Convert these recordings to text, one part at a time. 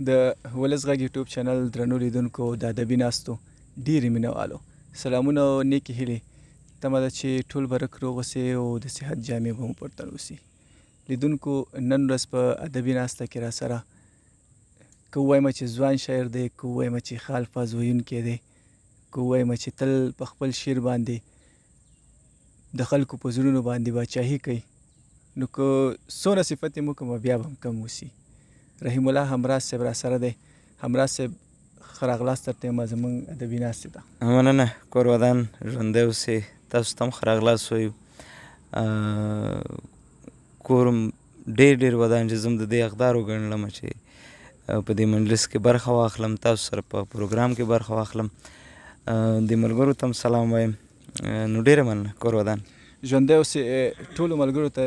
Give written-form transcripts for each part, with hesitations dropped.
د ولس غږ یوټیوب چینل درنو لیدونکو د ادبي ناستو ډېرې مینهوالو سلامونه او نیکې هیلې تمه ده چې ټول به رک روغ اوسئ او د صحت جامې به مو پر تن اوسي. لیدونکو نن ورځ په ادبي ناسته کې راسره که ووایم چې ځوان شاعر دی، که ووایم چې ښه الفاظ ویونکی دی، که ووایم چې تل په خپل شعر باندې د خلکو په زړونو باندې باچاهي کوي، نو که څونه صفت یې وکړم بیا به هم کم اوسي. رحیم الله همراز صاحب راسره دی. همراز صاحب ښه راغلاست تر ټیمه زموږ ادبي ناستې ته. مننه کور ودان ژوندی اوسئ. تاسو ته هم ښه راغلاست وایو. کور ډېر ودان چې زه هم د دې حقدار وګڼلم چې په دې مجلس کې برخه واخلم، تاسو سره په پروګرام کې برخه واخلم. د ملګرو ته هم سلام وایم. نو ډېره مننه کور ودان. ژوندی اوسئ. ټولو ملګرو ته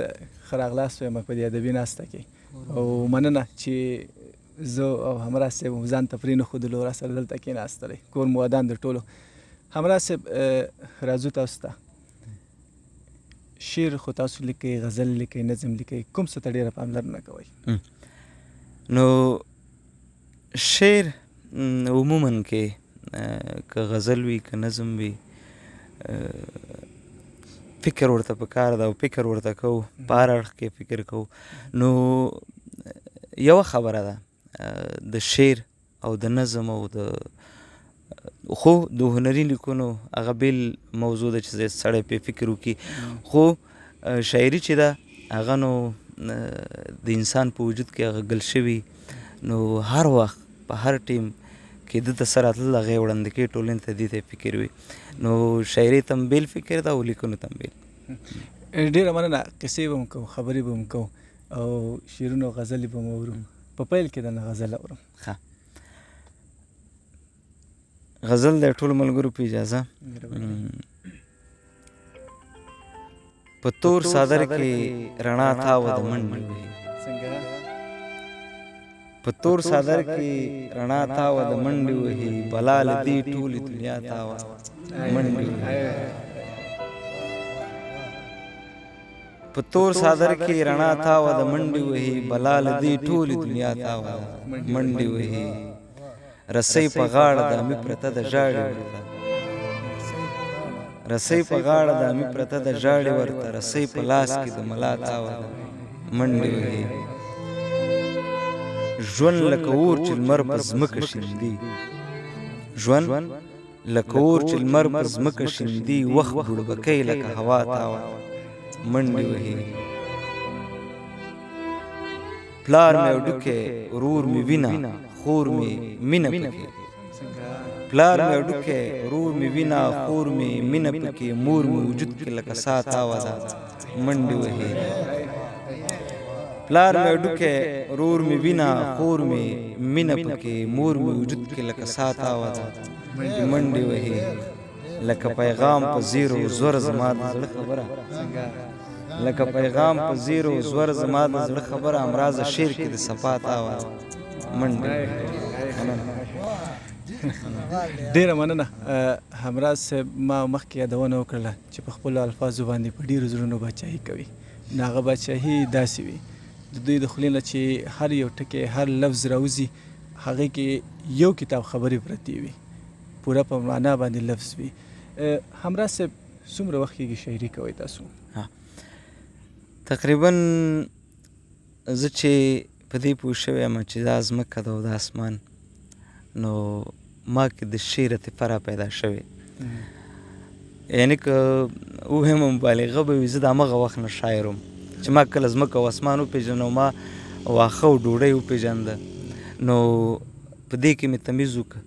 ښه راغلاست وایم په دې ادبي ناسته کې او مننه چې زه او همراز صاحب ځان ته پرېنښودلو راسره دلته کېناستلی. کور مو ودان د ټولو. همراز صاحب راځو تاسو ته. شعر خو تاسو لیکئ، غزل لیکئ، نظم لیکئ، کوم څه ته ډېره پاملرنه کوئ؟ نو شعر عموما کې که غزل وي که نظم وي فکر ورته پکار ده او فکر ورته کوو، په هر اړخ کې فکر کوو. نو یوه خبره ده د شعر او د نظم او د خو د هنري لیکنو هغه بېل موضوع ده چې سړی پرې فکر وکړي، خو شاعري چې ده هغه نو د انسان په وجود کې هغه ګل شوي، نو هر وخت په هر ټیم کې ده ته سره راتلل هغه یې وړاندې کوي ټولنې ته، دې ته یې فکر وي. نو شاعري ته هم بېل فکر ده او لیکنو ته هم بېل. ډېره مننه. قصې به هم کوو، خبرې به هم کوو او شعرونه او غزلې به هم اورو. په پیل کې درنه غزل اورم. ښه غزل د ټولو ملګرو په اجازه. په تور څادر کې رڼا تاوه د منډې وهي، په تور څادر کې رڼا تاوه د منډې وهي، بلا له دې ټولې دنیا تاوه منډې وهي. په تور څادر کې رڼا تاوه د منډې وهي، بلا له دې ټولې دنیا تاوه منډې وهي. رسۍ په غاړه د امي پرته د ژاړې ورته، رسۍ په غاړه د امي پرته د ژاړې ورته، رسۍ په لاس کې د ملا تاوه د منډې وهي. ژوند لکه اور چې لمر پر ځمکه شیندي، ژوند لکه اور چې لمر پر ځمکه شیندي، وخت بوړبکۍ لکه هوا تاوه منډې وهي. پلار مې وډوکی ورور مې وینه خور مې مینه پکې، پلار مې وډوکی ورور مې وینه خور مې مینه پکې، مور مې وجود کې لکه سا تاوه ده منډې وهي. پلار مې وډوکی ورور مې وینه خور مې مینه پکې، مور مې وجود کې لکه سا تاوه ده منډې وهي. لکه پیغام په زیر و زور زما د زړه خبره، لکه پیغام په زیر و زور زما د زړه خبره، امراض شعر کې د صفا تاوه منډې. ډېره مننه. همراز صاحب ما مخکې یادونه وکړله چې په خپلو الفاظو باندې په ډېرو زړونو باچاهي کوي. نو هغه باچاهي داسې وي د دوی د خولې نه چې هر یو ټکی هر لفظ راوځي هغې کې یو کتاب خبرې پرتې وي، پوره په معنا باندې لفظ وي. همراز صاحب څومره وخت کېږي شاعري کوئ تاسو؟ تقریبا زه چې په دې پوه شوی یم چې دا ځمکه ده او دا اسمان، نو ما کې د شعر عاطفه را پیدا شوې. یعنې که ووایم مبالغه به وي، زه د همغه وخت نه شاعر وم چې ما کله ځمکه او اسمان وپېژنده او ما واښه او ډوډۍ وپېژنده، نو په دې کې مې تمیز وکړه،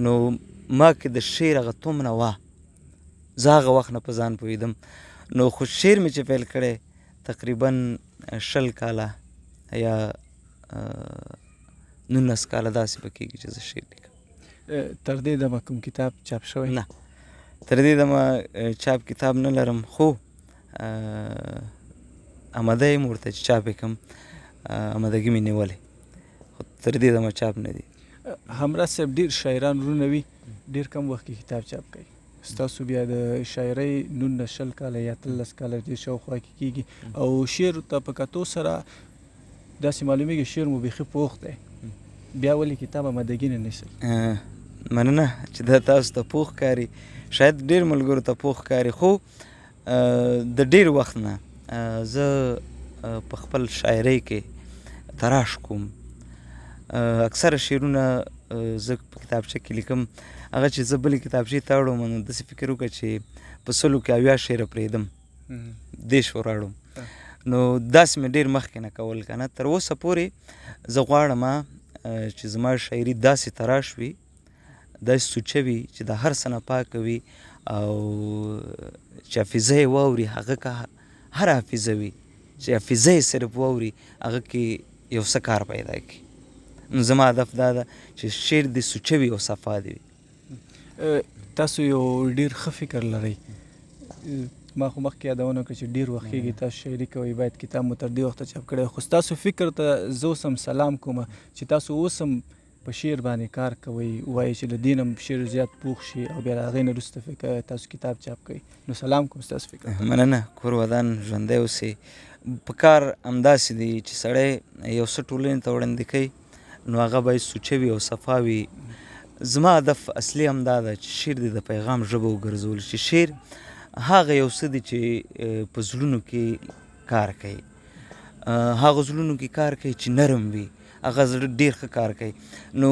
نو ما کې د شعر هغه تومنه وه، زه هغه وخت نه په ځان پوهېدم. نو خو شعر مې چې پیل کړی تقریبا 20 کاله یا 19 کاله داسې به کېږي چې زه شعر لیکم. تر دې دمه کوم کتاب چاپ شوی؟ نه، تر دې دمه چاپ کتاب نه لرم، خو آماده یم ورته چې چاپ یې کړم، آمادګي مې نیولې، خو تر دې دمه چاپ نه دي. همراز صاحب ډېر شاعران وروڼه وي، ډېر کم وخت کې کتاب چاپ کوي. ستاسو بیا د شاعرۍ 19 کاله یا 13 کاله دې شاوخوا کې کېږي او شعر ته په کتو سره داسې معلومیږي شعر مو بیخي پوخ دی. بیا ولې کتاب آمادګي نه نیسئ؟ مننه چې دا تاسو ته پوخ ښکاري، شاید ډېر ملګرو ته پوخ ښکاري، خو د ډېر وخت نه زه په خپل شاعرۍ کې تراش کوم. اکثره شعرونه زه په کتابچه کې لیکم، هغه چې زه بلې کتابچې ته اړوم نو داسې فکر وکړه چې په 100 کې 80 شعره پرېږدم، دېرش ور اړوم. نو داسې مې ډېر مخکې نه کول که نه. تر اوسه پورې زه غواړم چې زما شاعري داسې تراش وي، داسې سوچه وي چې د هر څه نه پاکه وي، او چې حافظه یې واوري هغه که هر حافظه وي چې حافظه یې صرف واوري هغه کې یو څه کار پیدا کړي. نو زما هدف دا ده چې شعر دې سوچه وي او صفا دې وي. تاسو یو ډېر ښه فکر لرئ. ما خو مخکې یادونه وکړه چې ډېر وخت کېږي تاسو شاعري کوئ، باید کتاب مو تر دې وخته چاپ کړی وي، خو ستاسو فکر ته زه اوس هم سلام کوم چې تاسو اوس هم په شعر باندې کار کوئ، ووایئ چې له دې نه شعر زیات پوخ شي او بیا له هغې نه وروسته تاسو کتاب چاپ کوئ. نو سلام کوم ستاسو فکر ته. مننه. کور ودان ژوندی اوسئ. په کار همداسې دی چې سړی یو څه ټولنې ته وړاندې کوي نو هغه باید سوچه وي او صفا وي. زما هدف اصلي همدا ده چې شعر دې د پیغام ژبه وګرځول شي. شعر هغه یو څه دی چې په زړونو کې کار کوي، هغه زړونو کې کار کوي چې نرم وي، هغه زړه ډېر ښه کار کوي. نو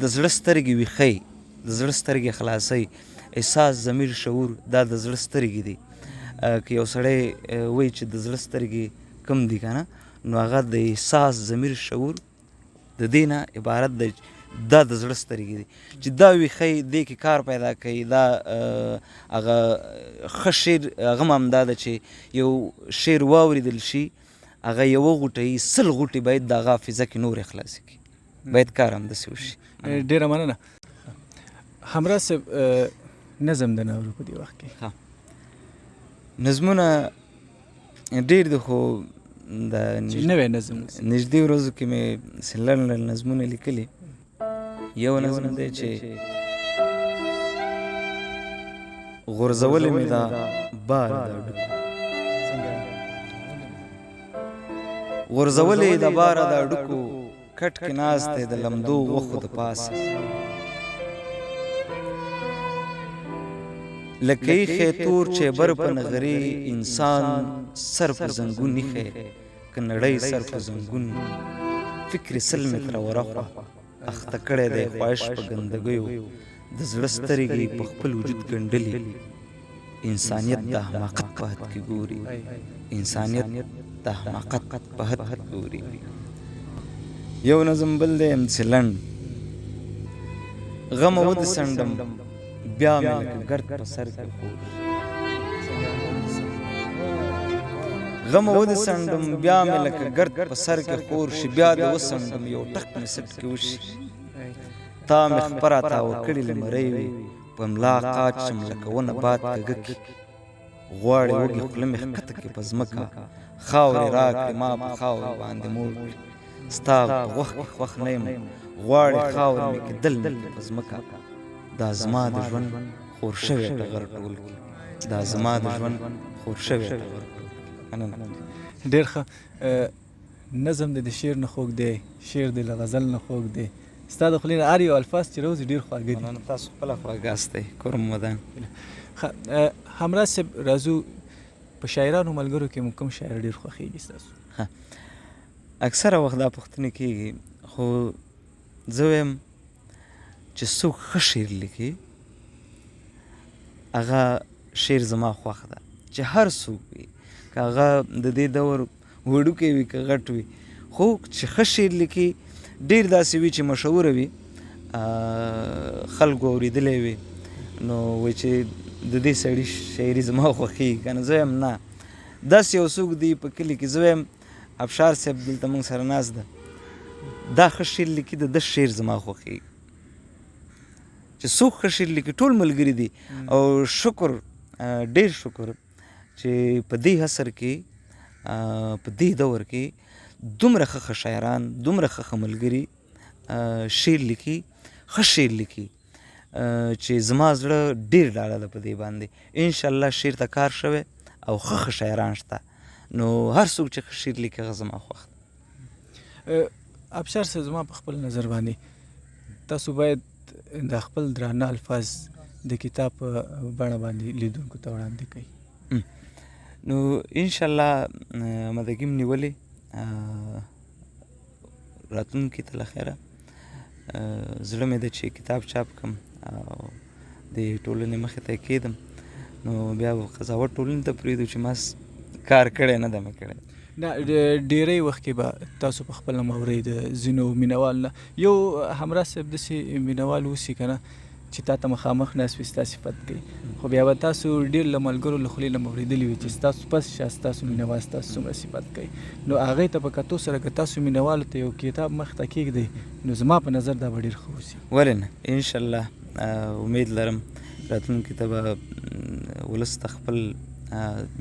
د زړه سترګې ویښئ، د زړه سترګې خلاصئ. احساس، ضمیر، شعور دا د زړه سترګې دي. که یو سړی وایي چې د زړه سترګې کم دي که نه، نو هغه د احساس، ضمیر، شعور د دې نه عبارت دی، دا د زړه سترګې دي. چې دا ویښئ، دې کې کار پیدا کوي. دا هغه ښه شعر هغه هم همدا ده چې یو شعر واورېدل شي، هغه یوه غوټه یي 100 غوټې باید د هغه حافظه کې نورې خلاصې کړي. باید کار همداسې وشي. ډېره مننه. همراز صاحب، نظم د ناورو په دې وخت کې نظمونه ډېر دي، خو د نوی نظم نږدې ورځو کې مې لنډ لنډ نظمونه لیکلي. یو نظم دی چې غورځولې مې دا بار د اډوکو، غورځولې د باره د اډوکو، کټ کې ناست دی د لمدو غوښو د پاسه. لکه ایښی تور چیبر په نغري، انسان سر په زنګون ایښی، که نړۍ سر په زنګون. فکر 100 متره ورخوا اخته کړی دی خواهش په ګندګیو، د زړه سترګې په خپل وجود ګنډلي. انسانیت د حماقت په حد کې ګوري، انسانیت د حماقت په حد کې ګوري. یو نظم بل دی همداسې لنډ. غمه ودې سنډم بیا مې لکه ګرد په سر کې خور شي، غمه ودې سنډم بیا مې لکه ګرد په سر کې خور شي. بیا دې وسنډم یو ټک مې سټ کې وشي، تا مې خپره تاوه کړي لمرۍ وي، په ملا قات شم لکه ونه باد کږه کې. غواړې وږې خوله مې ښکته کړي په ځمکه، خاورې راکړې ما په خاورې باندې موړ کړي. ستا په غوښ کې خوښ نه یم، غواړې خاورې مې کېدل مې کړي په ځمکه. دا زما د ژوند خور شوی ټغر ټول کړي، دا زما د ژوند خور شوی ټغر ټول کړي. ډېر ښه. نظم دې د شعر نه خوږ دی، شعر دې له غزل نه خوږ دی. ستا د خولې نه هر یو الفاظ چې راوځي ډېر خواږه دي. تاسو خپله خواږاست دی. کورم ودان. همراز صاحب، راځو په شاعرانو ملګرو کې مو کوم شاعر ډېر خوښېږي ستاسو؟ اکثره وخت دا پوښتنې کېږي، خو زه وایم چې څوک ښه شعر لیکي هغه شعر زما خوښ ده. چې هر څوک وي، که هغه د دې دور وړوکی وي که غټ وي، خو چې ښه شعر لیکي ډېر داسې وي چې مشهوره وي، خلکو اورېدلی وي، نو وایي چې د دې سړي شاعري زما خوښېږي که نه. زه وایم نه، داسې یو څوک دی په کلي کې، زه وایم ابشار صاحب دلته موږ سره ناست ده، دا ښه شعر لیکي، د ده شعر زما خوښېږي. چې څوک ښه شعر لیکي ټول ملګري دي، او شکر، ډېر شکر چې په دې عصر کې، په دې دور کې دومره ښه شاعران، دومره ښه ملګري شعر لیکي، ښه شعر لیکي، چې زما زړه ډېر ډاډه ده په دې باندې. انشاءالله شعر ته کار شوی او ښه شاعران شته، نو هر څوک چې ښه شعر لیکي هغه زما خوښ ده. ابشار صاحب زما په خپل نظر باندې تاسو باید د خپل درانه الفاظ د کتاب په بڼه باندې لیدونکو ته وړاندې کړئ. نو انشاءالله آمادګي م نیولې راتلونکي ته له خیره زړه مې ده چې کتاب چاپ کړم او د ټولنې مخې ته یې کښېږدم نو بیا به قضاوت ټولنې ته پرېږدو چې ما کار کړی نه ده مې کړی. نه ډېری وخت کې به تاسو په خپله مورئ د ځینو مینوال نه یو همراه صاحب داسې مینوال اوسي که نه چې تا ته مخامخ ناست وي ستا صفت کوي خو بیا به تاسو ډېر له ملګرو له خولې نه مو اورېدلي وي چې ستاسو پس شا ستاسو مینوال ستاسو څومره صفت کوي نو هغې ته په کتو سره که تاسو مینوالو ته یو کتاب مخ ته کېږدئ نو زما په نظر دا به ډېر ښه اوسي. ولې نه انشاءالله امید لرم راتلونکي ته به ولس ته خپل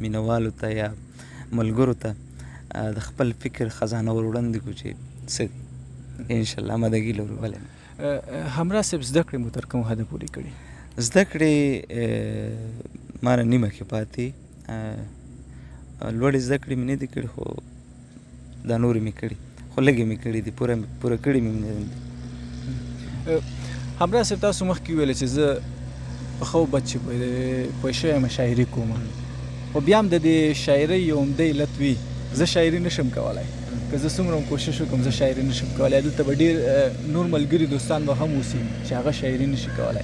مینوالو ته یا ملګرو ته د خپل فکر خزانه ور وړاندې کړو چې څه انشاءالله آمادګي لرو. ولې نه همراه صاحب زده کړې مو تر کوم حده پورې کړي؟ زده کړې ما نه نیمه کې پاتې لوړې زده کړې مې نه دي کړې خو دا نورې مې کړي خو لږې مې کړي دي پوره کړي مې نه دي. همراه صاحب تاسو مخکې وویل چې زه په ښه بد چې پوه شوی یم شاعري کوم خو بیا هم د دې شاعرۍ یو عمده علت وي زه شاعري نشم کولی که زه څومره هم کوشش وکړم زه شاعري نشم کولی دلته به ډېر نور ملګري دوستان به هم اوسي چې هغه شاعري نشي کولی.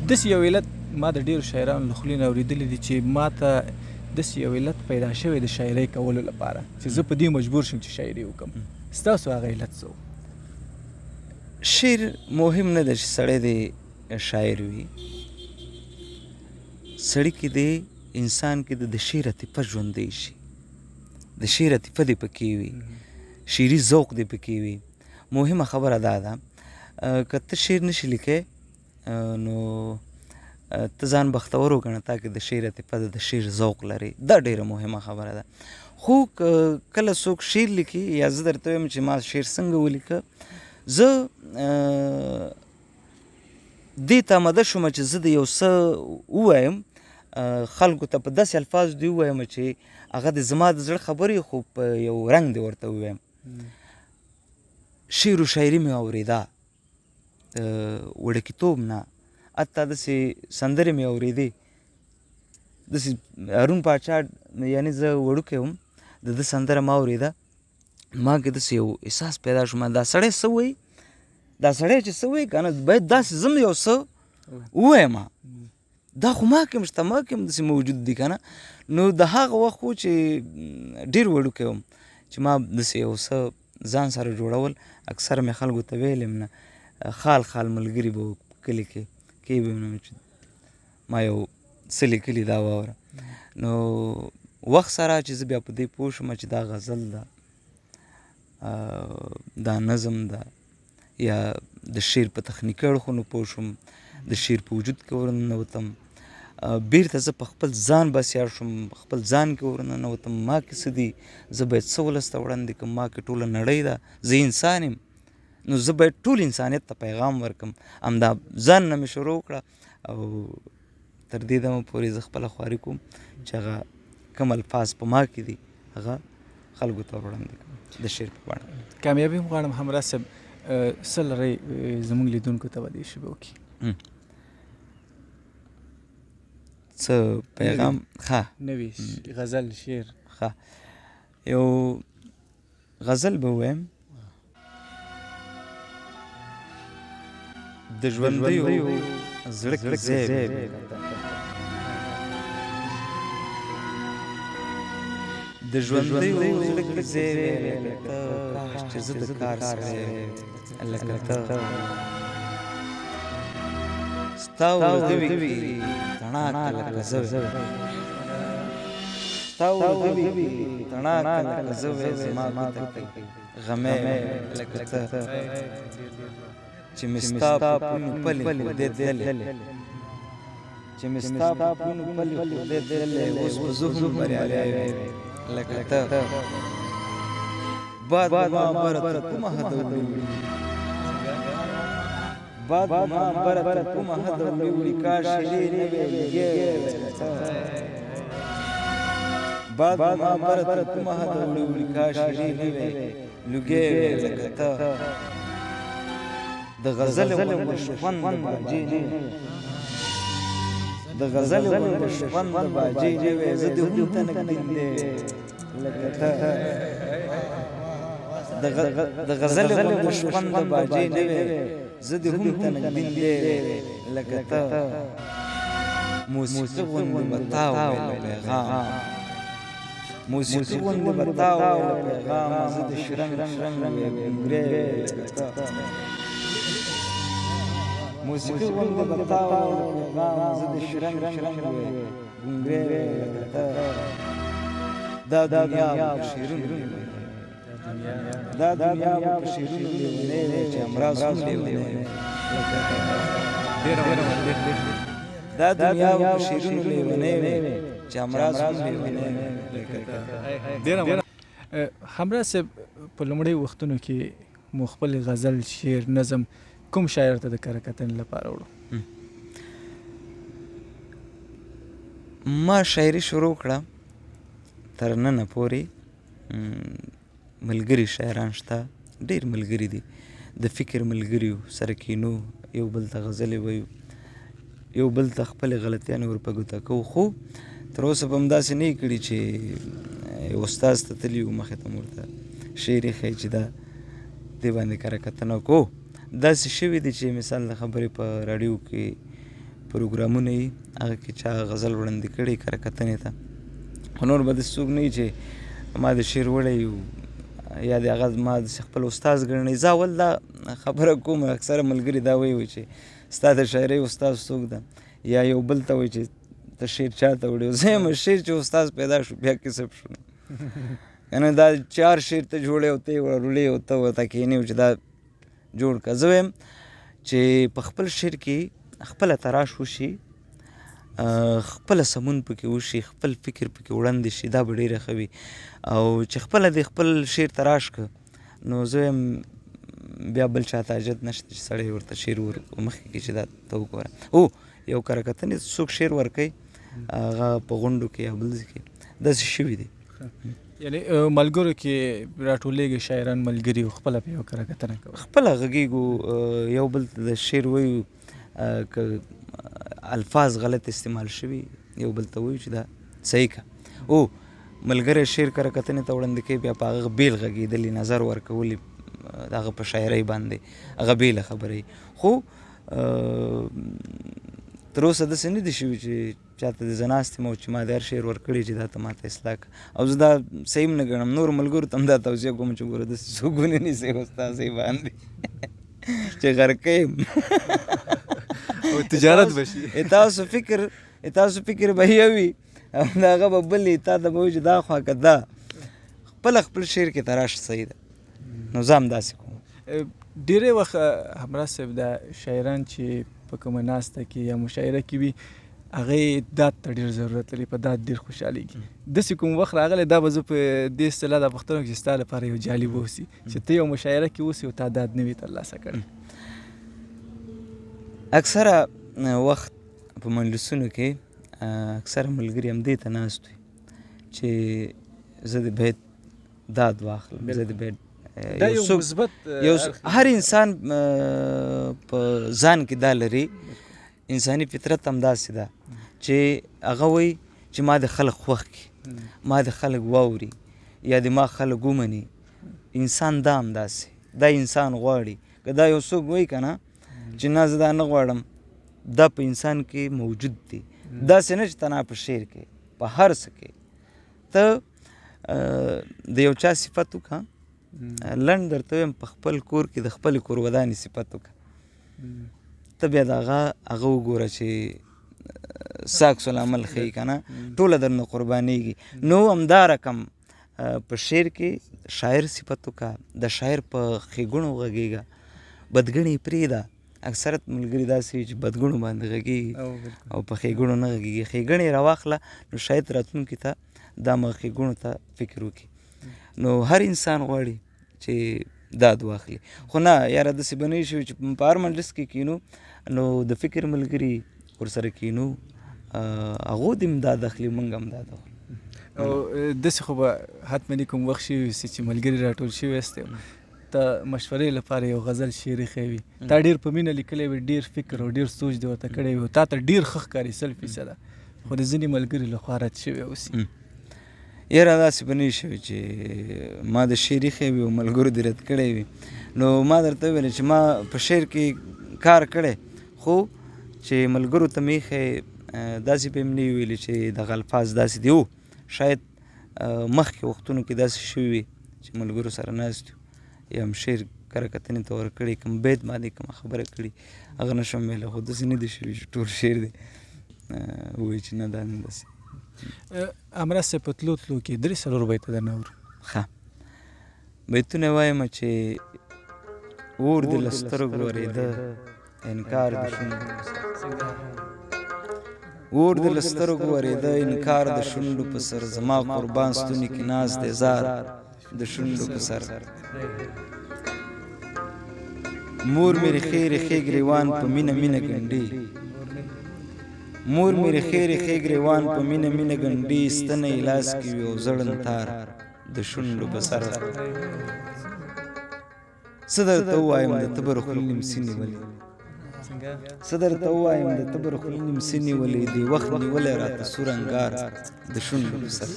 داسې یو علت ما د ډېرو شاعرانو له خولې نه اورېدلی دي چې ما ته داسې یو علت پیدا شوی د شاعرۍ کولو لپاره چې زه په دې مجبور شم چې شاعري وکړم ستاسو هغه علت څه و؟ شعر مهم نه ده چې سړی د شاعر وي سړي کې د انسان کې د شعر عاطفه ژوندی شي د شعر عاطفه دې پکې وي شعري ذوق دې پکې وي. مهمه خبره دا ده که ته شعر نشي لیکلی نو ته ځان بختور وګڼه تا کې د شعر عاطفه ده د شعر ذوق لري دا ډېره مهمه خبره ده. خو کله څوک شعر لیکي یا زه درته وایم چې ما شعر څنګه ولیکه زه دې ته آماده شوم چې زه د یو څه ووایم خلکو ته په داسې الفاظو دې ووایم چې هغه د زما د زړه خبرې خو په یو رنګ دې ورته ووایم. شعر و شاعري مې اورېده وړکیتوب نه حتی داسې سندرې مې اورېدې داسې هارون پاچا یعنې زه وړوکی وم د ده سندره ما اورېده ما کې داسې یو احساس پیدا شو ما دا سړی څه وایي دا سړی چې څه وایي که نه باید داسې زه یو څه ووایم دا خو ما کې هم شته ما کې هم داسې موجود دي که نه نو د هغه وخت و چې ډېر وړوکی وم چې ما داسې یو څه ځان سره جوړول اکثر مې خلکو ته ویل یم نه خال خال ملګري به وو کلي کې به یم چې ما یو څه لیکلي دا واوره نو وخت سره چې زه بیا په دې پوه شوم چې دا غزل ده دا نظم ده یا د شعر په تخنیکي اړخونو پوه شوم د شعر په وجود کې ورننوتم بیرته زه په خپل ځان بسیار شوم خپل ځان کې ورننوتم ما کې څه دي زه باید څه ولس ته وړاندې کړم ما کې ټوله نړۍ ده زه انسان یم نو زه باید ټول انسانیت ته پیغام ورکړم همدا ځان نه مې شروع کړه او تر دې دمه پورې زه خپله خواري کوم چې هغه کوم الفاظ په ما کې دي هغه خلکو ته وړاندې کړم د شعر په بڼه. کامیابي هم غواړم همراه صاحب څه لرئ زموږ لیدونکو ته به دې ژبه وکړي څه پیغام ښه نوي غزل شعر ښه یو غزل به ووایم د ژوندیو زړه کې ځای د ژوندیو زړه کې ځای کاش چې زه د کار سړی لکه ته ستا ورغوي تڼاکه لکه زه ستا ورغوي تڼاکه لکه زه وې زما ګوته کې غمې لکه ته چې مې ستا په پلونو پلې ښودې تللې چې مې ستا په پلونو پلې ښودې تللې اوس به زه هم بریالی لکه ته باد به ما بره تر کومه حده وړي باد به ما بره تر کومه حده وړي کاش شیرې نه وې لګې لکه ته باد به ما بره تر کومه حده وړي کاش شیرې نه وې لوګی وې لکه ته د غزل غوندې شخوند باجې نه وې د غزل غوندې شخوند باجې نه وې زه دې هم ته نږدې لکه ته د غزل غوندې شخوند باجې نه وې زه دې هم ته نږدې لکه ته موسیقي غوندې به تا ویل پیغام موسیقي غوندې به تا ویل پیغام زه د شرنګ وې ګونګرې لکه ته موسیقي غوندې به تا ویل پیغام زه د شرنګ وې ګونګرې لکه ته دا دنیا په شعرونو دا دنیا په شعرونو لیونی وې چې امراض هم لیونی وې دا دنیا په شعرونو لیونی وې چې امراض هم لیونی وې همراه صاحب په لومړۍ وختونو کې مو خپل غزل شعر نظم کوم شاعر ته د کره کتنې لپاره وړو؟ ما شاعري شروع کړه تر ننه پورې ملګري شاعران شته ډېر ملګري دي د فکر ملګري سره کینو یو بل ته غزلې وایو یو بل ته خپلې غلطیانې ور په ګوته کوو خو تر اوسه به همداسې نه یې کړي چې یو استاذ ته تلي وو مخې ته مو ورته شعر یې ښایي چې دا دې باندې کره کتنه کوو داسې شوي دي چې مثال د خبرې په راډیو کې پروګرامونه یي هغه کې چا غزل وړاندې کړی کره کتنې ته خو نور به داسې څوک نه وي چې ما د شعر وړی یا د هغه ما داسې خپل استاذ ګڼی زه اول دا خبره کوم اکثره ملګري دا وایي چې ستا د شاعرۍ استاذ څوک ده یا یو بل ته وایي چې ته شعر چا ته وړی زه یم شعر چې استاز پیدا شو بیا کسب شو یعنې دا 4 شعر ته جوړی او ته یې وړلی او ته ورته کښېنې چې دا جوړ که زه وایم چې په خپل شعر کې خپله تراش وشي خپله سمون پکې وشي خپل فکر پکې وړاندې شي دا به ډېره ښه وي او چې خپله دې خپل شعر تراش که نو زه وایم بیا بل چاته حاجت نشته چې سړی ورته شعر مخکې کړي چې دا ته وګوره هو یو کره کتنې څوک شعر ورکوي هغه په غونډو کې یا بل ځای کې داسې شوي دي یعنې ملګرو کې راټولېږي شاعران ملګري او خپله په یو کره کتنه کوي خپله غږیږو یو بل ته د شعر وایو که الفاظ غلط استعمال شوي یو بل ته وایو چې دا صحیح که او ملګری شعر کره کتنې ته وړاندې کوي بیا په هغه بیل غږېدلي نظر ورکولي د هغه په شاعرۍ باندې هغه بیله خبره خو تر اوسه داسې نه دي شوي چې چاته د زه ناست یم او چې ما د هر شعر ورکړی چې دا ته ماته اصلاح کړه او زه دا صحیح هم نه ګڼم نورو ملګرو ته هم دا توصیه کوم چې ګوره داسې څوک ونیسئ استاذۍ باندې چې غرقه یم او تجارت بشي تاسو فکر به یو وي او د هغه به بل وي تا ته به وایي چې دا خوا که دا خپل شعر کې تراش صحیح ده نو زه هم داسې کوم ډېری وخت همراه صاحب دا شاعران چې په کومه ناسته کې یا مشاعره کې وي هغې داد ته ډېر ضرورت لري په داد ډېر خوشحالېږي داسې کوم وخت راغلی دا به زه په دې اصطلاح دا پوښتنه چې ستا لپاره یو جالب اوسي چې ته یو مشاعره کې اوسې او تا داد نه وي ترلاسه کړی اکثره وخت په مجلسونو کې اکثره ملګري همدې ته ناست وي چې زه د بیت داد واخلم زه د بیت هر انسان په ځان کې دا لري انساني فطرت هم داسې ده چې هغه وایي چې ما د خلق خوښ کړي ما د خلق واوري یا د ما خلق ومني انسان دا هم داسې دا انسان غواړي که دا یو څوک وایي که نه چې نه زه دا نه غواړم دا په انسان کې موجود دی داسې نه چې تنها په شعر کې په هر څه کې ته د یو چا صفت وکړه لنډ درته وایم په خپل کور کې د خپلې کور ودانې صفت وکړه ته بیا د هغه وګوره چې ساکس العمل ښیي که نه ټوله درنه قربانېږي نو همدا رقم په شعر کې شاعر صفت وکړه د شاعر په ښېګڼو غږېږه بدګڼې یې پرېږده اکثرت ملګري داسې وي چې بدګڼو باندې غږېږي او په ښېګڼو نه غږېږي ښېګڼې یې راواخله نو شاید راتلونکي ته دا ښېګڼو ته فکر وکړي نو هر انسان غواړي چې داد واخلي خو نه یاره داسې به نه شوي چې په هر مجلس کې کینو نو د فکر ملګري ورسره کینو هغو دې هم داد اخلي موږ هم داد اخلو او داسې خو به حتمني کوم وخت شوي وي چې ملګري راټول شوي یاستئ ته مشورې لپاره یو غزل شعر ایښی وي تا ډېر په مینه لیکلی وي ډېر فکر او ډېر سوچ دې ورته کړی وي تا ته ډېر ښه ښکاري 100% خو د ځینې ملګري لخوا رد شوی اوسي یاره داسې به نه وي شوي چې ما د شعر ایښی وي او ملګرو دې رد کړی وي نو ما درته وویل چې ما په شعر کې کار کړی خو چې ملګرو ته مې ایښی داسې به یې نه وي ویلي چې دغه الفاظ داسې دي او شاید مخکې وختونو کې داسې شوي وي چې ملګرو سره ناست یو یا هم شعر کره کتنې ته ورکړی کوم بیت باندې کومه خبره کړي هغه نه شم ویلی خو داسې نه دي شوي چې ټول شعر دی ووایي چې نه دا نه داسې امراض صاحب په تلو تلو کې 3-4 بیته درنه اورو ښه بیتونه وایم چې اور دې له سترګو ورېده انکار د شونډو اور دې له سترګو ورېده انکار د شونډو په سر زما قربان ستوني کې ناز دی زار د شونډو په سر مور مې ریښې ریښې ګریوان په مینه مینه ګنډي مور مې ریښې ریښې ګریوان په مینه مینه ګنډي ستنه یې لاس کې وي او زړن تار د شونډو په سر څه درته ووایم د تبر خولې نیمڅي نیولې څه درته ووایم د تبر خولې نیمڅي نیولې دې وخت نیولی راته سور انګار د شونډو په سر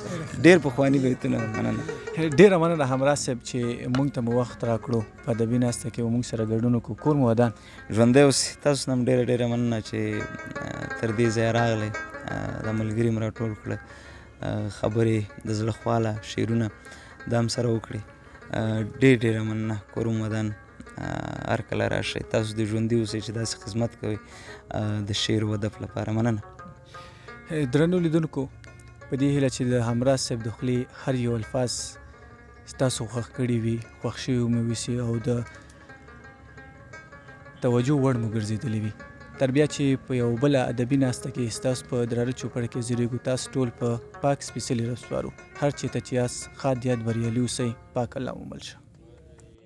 ډېر پخواني بیتونه مننه ډېره مننه همراز صاحب چې موږ ته مو وخت راکړو په ادبي ناسته کې موږ سره ګډون وکړو کور مو ودان ژوندی اوسې تاسو نه هم ډېره ډېره مننه چې تر دې ځایه راغلی دا ملګري م راټول کړه خبرې د زړه خواله شعرونه دا هم سره وکړې ډېر ډېره مننه کور مو ودان هر کله راشئ تاسو د ژوندي اوسئ چې داسې خدمت کوئ د شعر و ادب لپاره مننه درنو لیدونکو په دې هیله چې د همراز صاحب د خولې هر یو الفاظ ستاسو خوښ کړي وي خوښ شوي مو وسي او د توجه وړ مو ګرځېدلی وي تر بیا چې په یو بله ادبي ناسته کې ستاسو په درانه چوپړ کې زیږېږو تاسو ټول په پاک سپېڅلي رسوارو هر چېرته چې یاست ښاد یاد بریالي اوسئ پاک الله مو مل شه